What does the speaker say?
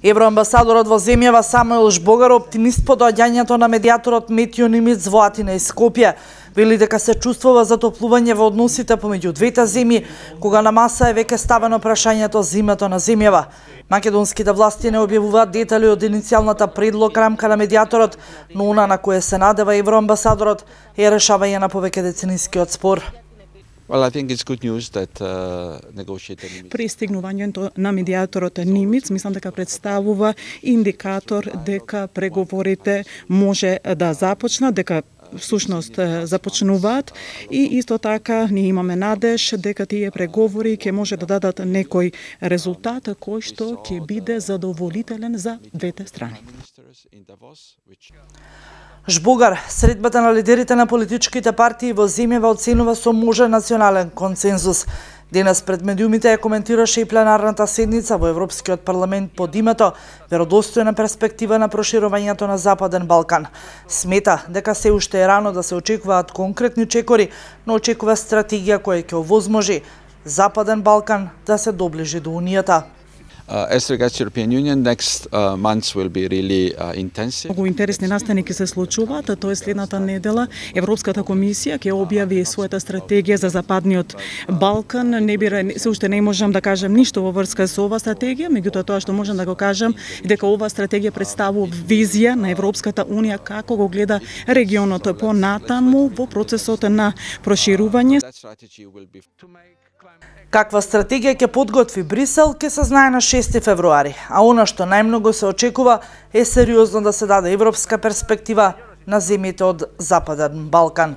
Евроамбасадорот во земјава Самуел Жбогар оптимист по доаѓањето на медијаторот Метјо Нимиц во Атина и Скопје. Вели дека се чувствува затоплување во односите помеѓу двете земји, кога на маса е веќе ставено прашањето за името на земјава. Македонските власти не објавуваат детали од иницијалната предлог рамка на медијаторот, но она на кое се надева евроамбасадорот е решавање на повеќедеценискиот спор. Пристигнувањето на медијаторот Нимиц мислам дека представува индикатор дека преговорите може да започнат, дека всушност започнуваат и исто така ние имаме надеж дека тие преговори ќе може да дадат некој резултат кој што ќе биде задоволителен за двете страни. Жбогар, средбата на лидерите на политичките партии во земјава оценува со можен национален консензус. Денес пред медиумите ја коментираше и пленарната седница во Европскиот парламент под името веродостојна перспектива на проширувањето на Западен Балкан. Смета дека се уште е рано да се очекуваат конкретни чекори, но очекува стратегија која ќе овозможи Западен Балкан да се доближи до Унијата. As regards European Union, next months will be really intensive. Многу интересни настани ќе се случуваат, тоа е следната недела Европската комисија ќе објави својата стратегија за Западниот Балкан. Се уште не можам да кажам ништо во врска со ова стратегија, меѓутоа тоа што можам да го кажам е дека ова стратегија представува визија на Европската унија како го гледа регионот понатаму во процесот на проширување. Каква стратегија ќе подготви Брисел ќе се знае на 6 февруари, а она што најмногу се очекува е сериозно да се даде европска перспектива на земјите од Западен Балкан.